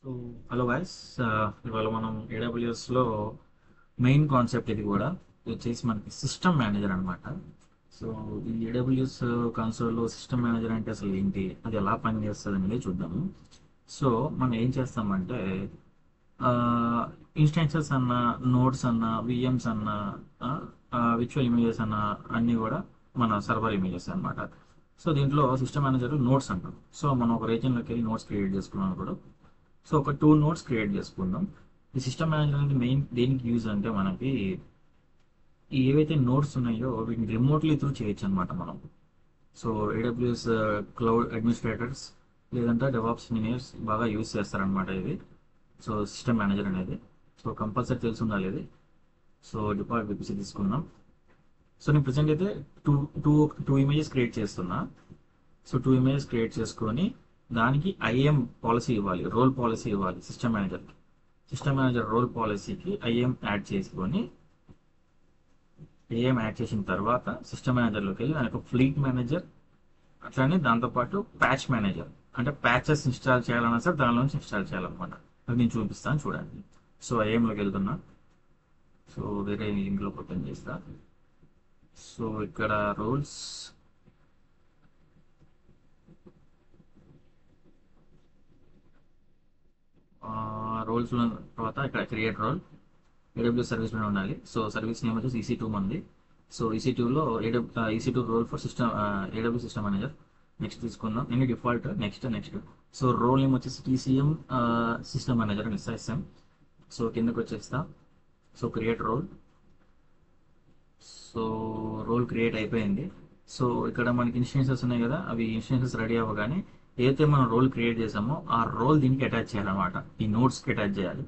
So hello guys, ఇవాళ మనం ఏడబ్ల్యూఎస్లో main concept ఇది కూడా వచ్చేసి మనకి సిస్టమ్ మేనేజర్ అనమాట. సో ఈ ఏడబ్ల్యూఎస్ కన్సోల్లో సిస్టమ్ మేనేజర్ అంటే అసలు ఏంటి, అది ఎలా పనిచేస్తుంది అనేది చూద్దాము. సో మనం ఏం చేస్తామంటే ఇన్స్టెన్సెస్ అన్న, నోడ్స్ అన్న, విఎమ్స్ అన్న, విర్చువల్ ఇమేజెస్ అన్న అన్నీ కూడా మన సర్వర్ ఇమేజెస్ అన్నమాట. సో దీంట్లో సిస్టమ్ మేనేజర్ నోట్స్ అంటాం. సో మనం ఒక రీజన్లోకి వెళ్ళి నోట్స్ క్రియేట్ చేసుకున్నాం కూడా. సో ఒక 2 నోట్స్ క్రియేట్ చేసుకుందాం. ఈ సిస్టమ్ మేనేజర్ అనేది మెయిన్ దేనికి యూజ్ అంటే మనకి ఈ ఏవైతే నోట్స్ ఉన్నాయో వీటిని రిమోట్లీ త్రూ చేయొచ్చు అనమాట మనం. సో ఏడబ్ల్యూఎస్ క్లౌడ్ అడ్మినిస్ట్రేటర్స్ లేదంటే డెవాప్స్ ఇంజనీర్స్ బాగా యూజ్ చేస్తారనమాట ఇది. సో సిస్టమ్ మేనేజర్ అనేది సో కంపల్సరీ తెలిసి ఉండాలి ఇది. సో డిపార్ట్ విపిసి తీసుకుందాం. సో నేను ప్రజెంట్ అయితే two two two images create చేస్తున్నా. సో 2 ఇమేజెస్ క్రియేట్ చేసుకొని దానికి ఐఎం పాలసీ ఇవ్వాలి, రోల్ పాలసీ ఇవ్వాలి సిస్టమ్ మేనేజర్కి. సిస్టమ్ మేనేజర్ రోల్ పాలసీకి ఐఎం యాడ్ చేసుకొని ఏఎం యాడ్ చేసిన తర్వాత సిస్టమ్ మేనేజర్లోకి వెళ్ళి దానికి ఫ్లీట్ మేనేజర్ అట్లానే దాంతోపాటు ప్యాచ్ మేనేజర్, అంటే ప్యాచెస్ ఇన్స్టాల్ చేయాలన్నా సరే దానిలోంచి ఇన్స్టాల్ చేయాలన్నమాట. అది నేను చూపిస్తాను చూడండి. సో ఐఎంలోకి వెళ్తున్నా. సో వేరే లింక్లో ఓపెన్ చేస్తా. సో ఇక్కడ రోల్స్, రోల్స్ తర్వాత ఇక్కడ క్రియేట్ రోల్, ఏడబ్ల్యూఎస్ సర్వీస్ మీద ఉండాలి. సో సర్వీస్ నేమ్ వచ్చేసి EC2 మంది. సో EC2లో EC2 role for system A W system manager. Next తీసుకుందాం. నేను default next. So role name వచ్చేసి TCM సిస్టమ్ మేనేజర్ అని SSM. సో కిందకి వచ్చేస్తా. So create role. So role create అయిపోయింది. సో ఇక్కడ మనకి ఇన్స్టెన్సెస్ ఉన్నాయి కదా, అవి ఇన్స్టెన్సెస్ రెడీ అవ్వగానే ఏదైతే మనం రోల్ క్రియేట్ చేసామో ఆ రోల్ దీనికి అటాచ్ చేయాలన్నమాట. ఈ నోట్స్కి అటాచ్ చేయాలి.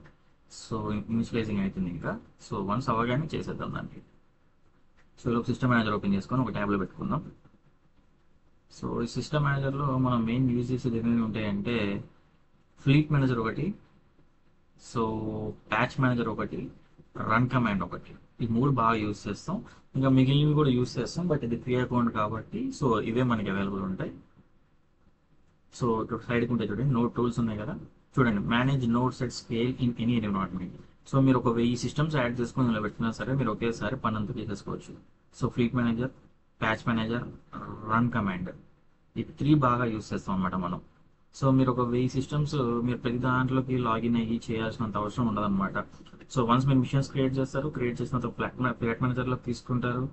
సో ఇనిషియలైజింగ్ అవుతుంది ఇంకా. సో వన్స్ అవ్వగానే చేసేద్దాం దానికి. సో ఇలా సిస్టమ్ మేనేజర్ ఓపెన్ చేసుకొని ఒక ట్యాబ్లో పెట్టుకుందాం. సో ఈ సిస్టమ్ మేనేజర్లో మనం మెయిన్ యూజ్ చేసేది ఏమేమి ఉంటాయంటే ఫ్లీట్ మేనేజర్ ఒకటి, సో ప్యాచ్ మేనేజర్ ఒకటి, రన్ కమాండ్ ఒకటి. ఈ 3 బాగా యూజ్ చేస్తాం. ఇంకా మిగిలినవి కూడా యూజ్ చేస్తాం, బట్ ఇది ఫ్రీ అకౌంట్ కాబట్టి సో ఇవే మనకి అవైలబుల్ ఉంటాయి. సో ఇక్కడ సైడ్కి ఉంటాయి చూడండి, నోట్ టూల్స్ ఉన్నాయి కదా. చూడండి, manage notes at scale in any environment. So మీరు ఒక 1000 సిస్టమ్స్ యాడ్ చేసుకుని ఇలా పెట్టినా సరే మీరు ఒకేసారి పని అంతా చేసేసుకోవచ్చు. So fleet manager, patch manager, run command, ఈ 3 బాగా యూజ్ చేస్తాం అన్నమాట మనం. సో మీరు ఒక 1000 సిస్టమ్స్ మీరు ప్రతి దాంట్లోకి లాగిన్ అయ్యి చేయాల్సినంత అవసరం ఉండదన్నమాట. సో వన్స్ మీరు మిషన్స్ క్రియేట్ చేస్తారు, క్రియేట్ చేసిన ఫ్లాట్ మేనేజర్లోకి తీసుకుంటారు.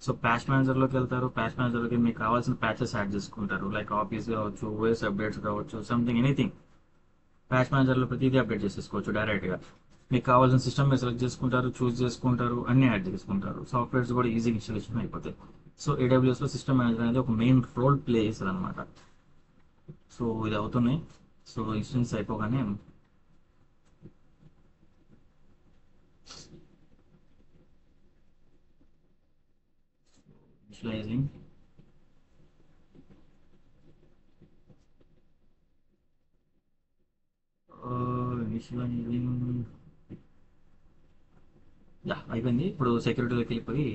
సో ప్యాచ్ మేనేజర్లోకి వెళ్తారు, ప్యాచ్ మేనేజర్లోకి మీకు కావాల్సిన ప్యాచెస్ యాడ్ చేసుకుంటారు. లైక్ ఆఫీస్ కావచ్చు, ఓఎస్ అప్డేట్స్ కావచ్చు, సంథింగ్ ఎనీథింగ్. ప్యాచ్ మేనేజర్లో ప్రతిదీ అప్డేట్ చేసేసుకోవచ్చు డైరెక్ట్గా. మీకు కావాల్సిన సిస్టమ్ మీరు సెలెక్ట్ చేసుకుంటారు, చూస్ చేసుకుంటారు, అన్ని యాడ్ చేసుకుంటారు. సాఫ్ట్వేర్స్ కూడా ఈజీగా ఇన్స్టాలేషన్ అయిపోతాయి. సో ఏడబ్ల్యూఎస్లో సిస్టమ్ మేనేజర్ అనేది ఒక మెయిన్ రోల్ ప్లే చేస్తుంది అనమాట. సో ఇది అవుతున్నాయి. సో ఇన్స్టెన్స్ అయిపోగానే ఇన్స్టలైజింగ్, ఇనిషియలైజింగ్ అయిపోయింది. ఇప్పుడు సెక్యూరిటీలోకి వెళ్ళిపోయి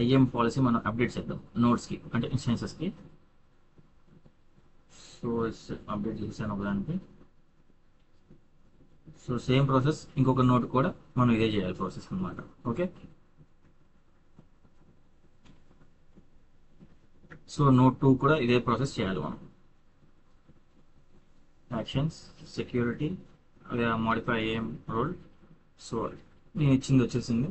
ఐఎం పాలసీ మనం అప్డేట్ చేద్దాం నోట్స్కి, అంటే ఇన్స్టెన్సెస్కి. సో అప్డేట్ చేశాను ఒకదానికి. సో సేమ్ ప్రాసెస్ ఇంకొక నోట్ కూడా మనం ఇదే చేయాలి ప్రాసెస్ అనమాట. ఓకే, సో నోట్ 2 కూడా ఇదే ప్రాసెస్ చేయాలి మనం. యాక్షన్స్, సెక్యూరిటీ, అదే మోడిఫై ఐఎం రోల్. సో నేను ఇచ్చింది వచ్చేసింది.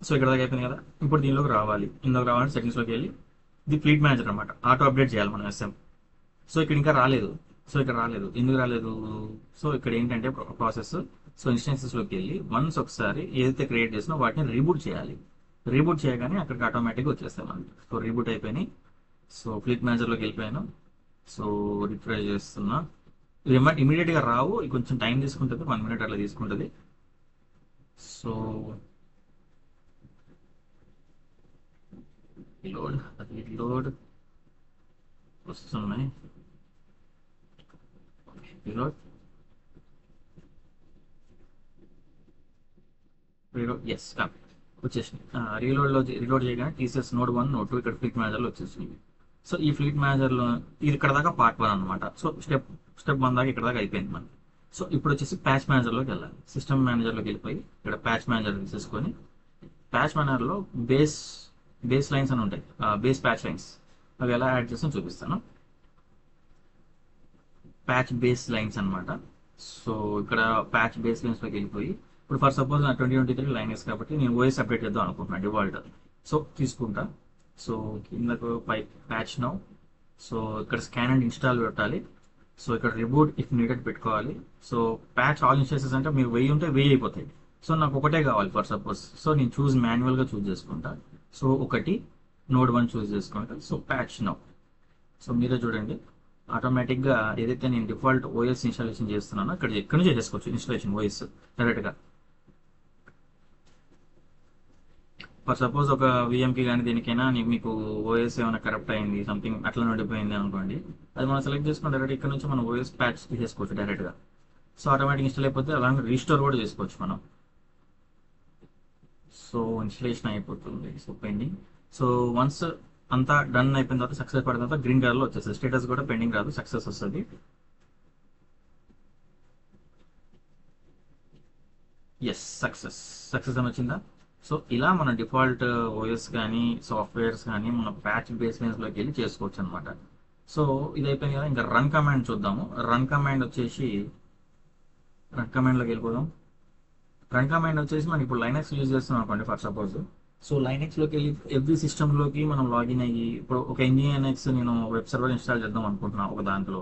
సో ఇక్కడ దాకా అయిపోయింది కదా. ఇప్పుడు దీనిలోకి రావాలంటే సెట్టింగ్స్లోకి వెళ్ళి ఇది ఫ్లీట్ మేనేజర్ అనమాట, ఆటో అప్డేట్ చేయాలి మనం SM. సో ఇక్కడ ఇంకా రాలేదు. ఎందుకు రాలేదు? సో ఇక్కడ ఏంటంటే ప్రాసెస్. సో ఇన్స్టెన్సెస్లోకి వెళ్ళి వన్స్ ఒకసారి ఏదైతే క్రియేట్ చేసినా వాటిని రీబూట్ చేయాలి. రీబూట్ చేయగానే అక్కడికి ఆటోమేటిక్గా వచ్చేస్తాయి మనకి. సో రీబూట్ అయిపోయినాయి. సో ఫ్లీట్ మేనేజర్లోకి వెళ్ళిపోయాను. సో రిఫ్రెష్ చేస్తున్నా. ఇమీడియట్గా రావు, కొంచెం టైం తీసుకుంటుంది, 1 minute అట్లా తీసుకుంటుంది. సో రీలోడ్ వస్తున్నాయి. రీలోడ్ ఎస్ వచ్చేసినాయి. రీలోడ్ చేయగానే TCS నోడ్ 1, నోడ్ 2 ఇక్కడ ఫ్లీట్ మేనేజర్లో వచ్చేసినాయి. సో ఈ ఫ్లీట్ మేనేజర్లో ఇది ఇక్కడ దాకా పార్ట్ 1 అనమాట. సో స్టెప్ 1 దాకా ఇక్కడ దాకా అయిపోయింది మనకి. సో ఇప్పుడు వచ్చేసి ప్యాచ్ మేనేజర్లోకి వెళ్ళాలి. సిస్టమ్ మేనేజర్లోకి వెళ్ళిపోయి ఇక్కడ ప్యాచ్ మేనేజర్ తీసేసుకొని ప్యాచ్ మేనేజర్లో బేస్ లైన్స్ అని ఉంటాయి, బేస్ ప్యాచ్ లైన్స్ అవి ఎలా యాడ్ చేస్తాం చూపిస్తాను. ప్యాచ్ బేస్ లైన్స్ అనమాట. సో ఇక్కడ ప్యాచ్ బేస్ లైన్స్లోకి వెళ్ళిపోయి ఇప్పుడు ఫర్ సపోజ్ నా 2023 లైనెక్స్ కాబట్టి నేను ఓఎస్ అప్డేట్ చేద్దాం అనుకుంటున్నాను డిఫాల్ట్. సో తీసుకుంటా. సో కిందకు పై ప్యాచ్ నౌ. సో ఇక్కడ స్కాన్ అండ్ ఇన్స్టాల్ పెట్టాలి. సో ఇక్కడ రిబూట్ ఇఫ్ నీడెడ్ పెట్టుకోవాలి. సో ప్యాచ్ ఆల్ ఇన్స్టెన్సెస్ అంటే మీరు 1000 ఉంటే 1000 అయిపోతాయి. సో నాకు ఒకటే కావాలి ఫర్ సపోజ్. సో నేను మాన్యువల్గా చూస్ చేసుకుంటా. సో ఒకటి నోడ్ 1 చూస్ చేసుకుంటా. So patch now. సో మీరే చూడండి ఆటోమేటిక్గా ఏదైతే నేను డిఫాల్ట్ ఓఎస్ ఇన్స్టాలేషన్ చేస్తున్నానో ఇక్కడ నుంచి చేసుకోవచ్చు ఇన్స్టాలేషన్ ఓఎస్ డైరెక్ట్గా. ఫర్ సపోజ్ ఒక విఎంకి కానీ దేనికైనా మీకు ఓఎస్ ఏమైనా కరప్ట్ అయింది సంథింగ్ అట్లా నడిపోయింది అనుకోండి, అది మనం సెలెక్ట్ చేసుకుని డైరెక్ట్ ఇక్కడ నుంచి మనం ఓఎస్ ప్యాచ్ తీసేసుకోవచ్చు డైరెక్ట్గా. సో ఆటోమేటిక్ ఇన్స్టాల్ అయిపోతే అలాగే రీస్టోర్ కూడా చేసుకోవచ్చు మనం. సో ఇన్స్టలేషన్ అయిపోతుంది. So pending. సో వన్స్ అంతా డన్ అయిపోయిన తర్వాత సక్సెస్ పడిన తర్వాత గ్రీన్ కలర్లో వచ్చేస్తుంది. స్టేటస్ కూడా పెండింగ్ రాదు, సక్సెస్ వస్తుంది. ఎస్ సక్సెస్ అని వచ్చిందా. సో ఇలా మన డిఫాల్ట్ ఓఎస్ కానీ సాఫ్ట్వేర్స్ కానీ మన ప్యాచ్ బేస్మెంట్స్లోకి వెళ్ళి చేసుకోవచ్చు అనమాట. సో ఇది అయిపోయింది కదా, ఇంకా రన్ కమాండ్ చూద్దాము. రన్ కమాండ్ వచ్చేసి రన్ కమాండ్లోకి వెళ్ళిపోదాం. రన్ కమాండ్ వచ్చేసి మనం ఇప్పుడు లైనక్స్ యూజ్ చేస్తున్నాం అనుకోండి ఫర్ సపోజ్. సో లైనక్స్లోకి వెళ్ళి ఎవ్రీ సిస్టంలోకి మనం లాగిన్ అయ్యి ఇప్పుడు ఒక ఎన్జిఎన్ఎక్స్ నేను వెబ్ సర్వర్ ఇన్స్టాల్ చేద్దాం అనుకుంటున్నాను ఒక దాంట్లో.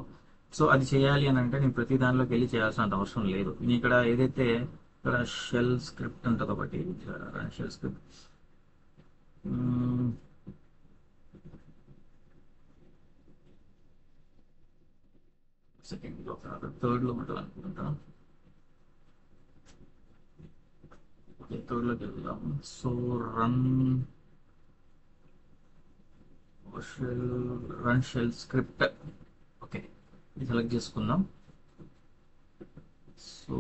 సో అది చేయాలి అని అంటే నేను ప్రతి దానిలోకి వెళ్ళి చేయాల్సినంత అవసరం లేదు. నేను ఇక్కడ ఏదైతే ఇక్కడ షెల్ స్క్రిప్ట్ ఉంటుంది ఒకటి, షెల్ స్క్రిప్ట్ సెకండ్లో కాదు థర్డ్లో ఉంటుంది అనుకుంటాను. థర్డ్లోకి వెళ్దాం. So run shell script. Okay ఇది సెలెక్ట్ చేసుకుందాం. సో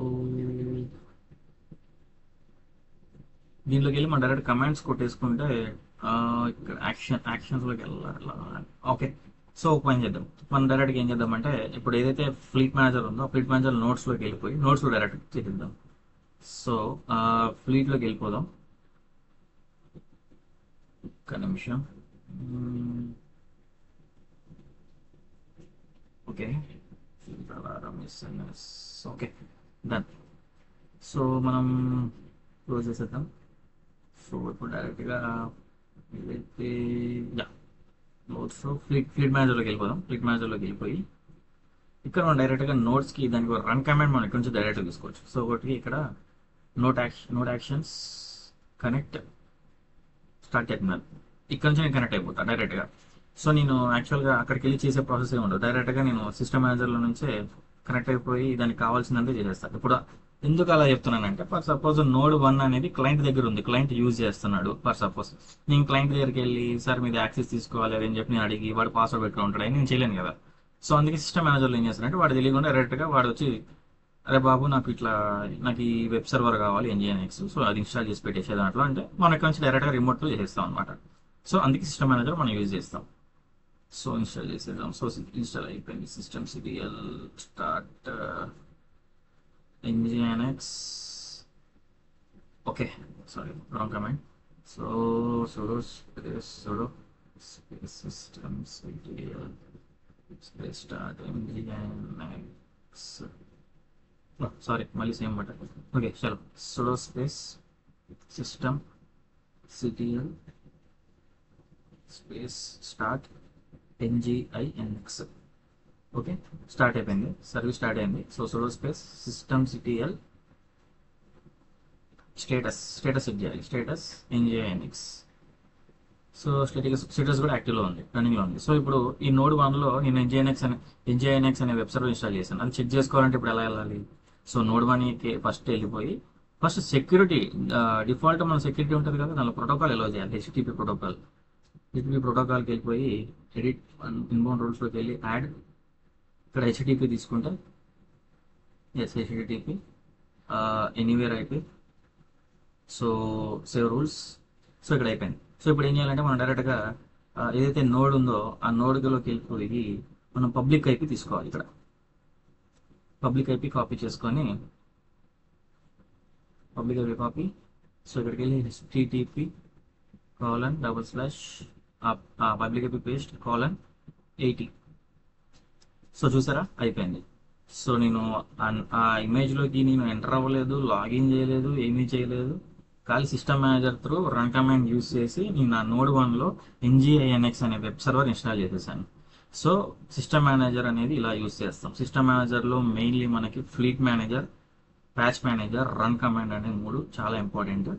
దీనిలోకి వెళ్ళి మనం డైరెక్ట్ కమాండ్స్ కొట్టేసుకుంటే ఇక్కడ యాక్షన్స్లోకి వెళ్ళాలి. ఓకే సో ఒక పని చేద్దాం. మనం డైరెక్ట్గా ఏం చేద్దామంటే ఇప్పుడు ఏదైతే ఫ్లీట్ మేనేజర్ ఉందో ఫ్లీట్ మేనేజర్ నోట్స్లోకి వెళ్ళిపోయి నోట్స్లో డైరెక్ట్ చేద్దాం. సో ఫ్లీట్లోకి వెళ్ళిపోదాం. ఒక్క నిమిషం. Okay okay done. సో మనం క్లోజ్ చేసేద్దాం. సో ఇప్పుడు డైరెక్ట్గా ఏదైతే నోట్స్ ఫ్లీట్ మేనేజర్లోకి వెళ్ళిపోదాం. ఫ్లీట్ మేనేజర్లోకి వెళ్ళిపోయి ఇక్కడ మనం డైరెక్ట్గా నోట్స్కి దానికి రన్ కమాండ్ మనం ఇక్కడ నుంచి డైరెక్ట్గా తీసుకోవచ్చు. సో ఒకటి ఇక్కడ నోట్ యాక్షన్స్ కనెక్ట్ స్టార్ట్ చేస్తున్నాను. ఇక్కడ నుంచి నేను కనెక్ట్ అయిపోతాను డైరెక్ట్గా. సో నేను యాక్చువల్గా అక్కడికి వెళ్ళి చేసే ప్రాసెస్ ఏమి ఉండదు. డైరెక్ట్గా నేను సిస్టమ్ మేనేజర్లో నుంచే కనెక్ట్ అయిపోయి దానికి కావాల్సిందంతా చేసేస్తాను. ఇప్పుడు ఎందుకు అలా చెప్తున్నానంటే ఫర్ సపోజ్ నోడ్ 1 అనేది క్లయింట్ దగ్గర ఉంది, క్లయింట్ యూజ్ చేస్తున్నాడు. ఫర్ సపోజ్ నేను క్లయింట్ దగ్గరికి వెళ్ళి సార్ మీద యాక్సెస్ తీసుకోవాలి అని చెప్పి నేను అడిగి వాడు పాస్వర్డ్ పెట్టుకుని ఉంటాడు అని నేను చేయలేను కదా. సో అందుకే సిస్టమ్ మేనేజర్లో ఏం చేస్తానంటే వాడు తెలియకుండా డైరెక్ట్గా వాడు వచ్చి అరే బాబు నాకు ఈ వెబ్ సర్వర్ కావాలి ఎన్జిఎన్ఎక్స్, సో అది ఇన్స్టాల్ చేసి పెట్టేసే దాంట్లో అంటే మన ఇక్కడ నుంచి డైరెక్ట్గా రిమోట్తో చేసేస్తాం అనమాట. సో అందుకే సిస్టమ్ మేనేజర్ మనం యూజ్ చేస్తాం. సో ఇన్స్టాల్ చేసేద్దాం. సో ఇన్స్టాల్ అయిపోయింది. System CTL start nginx. Okay sorry wrong command. So sudo space system ctl space start nginx. Sorry మళ్ళీ సేమ్ బటన్. ఓకే చలో sudo space system ctl space start nginx. Okay start అయిపోయింది, service start అయింది. So sudo space system ctl status set చేయాలి, status nginx. So status కూడా యాక్టివ్లో ఉంది, రన్నింగ్లో ఉంది. So ఇప్పుడు ఈ నోడ్ 1లో నేను nginx అనే వెబ్ సర్వర్ ఇన్స్టాల్ చేశాను. అది చెక్ చేసుకోవాలంటే ఇప్పుడు ఎలా వెళ్ళాలి? సో నోడ్ 1కి ఫస్ట్ వెళ్ళిపోయి ఫస్ట్ సెక్యూరిటీ డిఫాల్ట్ మన సెక్యూరిటీ ఉంటుంది కదా, దానిలో ప్రోటోకాల్ ఎలా చేయాలి, హెచ్టిటిపి ప్రోటోకాల్కి వెళ్ళిపోయి ఎడిట్ ఇన్బౌండ్ రూల్స్లోకి వెళ్ళి యాడ్ ఇక్కడ హెచ్టిటిపి తీసుకుంటే హెచ్టిటిపి ఎనీవేర్ అయిపోయి సో సేవ్ రూల్స్. సో ఇక్కడ అయిపోయింది. సో ఇప్పుడు ఏం చేయాలంటే మనం డైరెక్ట్గా ఏదైతే నోడ్ ఉందో ఆ నోడ్లోకి వెళ్ళిపోయి మనం పబ్లిక్ ఐపీ తీసుకోవాలి. ఇక్కడ పబ్లిక్ ఐపీ కాపీ చేసుకొని పబ్లిక్ ఐపీ కాపీ. సో ఇక్కడికి వెళ్ళి http public IP paste :80. So చూసారా, అయిపోయింది. సో నేను ఆ ఇమేజ్లోకి నేను ఎంటర్ అవ్వలేదు, లాగిన్ చేయలేదు, ఏమీ చేయలేదు. ఖాళీ system manager through run command use చేసి నేను ఆ నోడ్ 1లో NGINX అనే వెబ్ సర్వర్ ఇన్స్టాల్ చేసేసాను. సో సిస్టమ్ మేనేజర్ అనేది ఇలా యూస్ చేస్తాం. సిస్టమ్ మేనేజర్లో మెయిన్లీ మనకి fleet manager, patch manager, run command అనే 3 చాలా ఇంపార్టెంట్.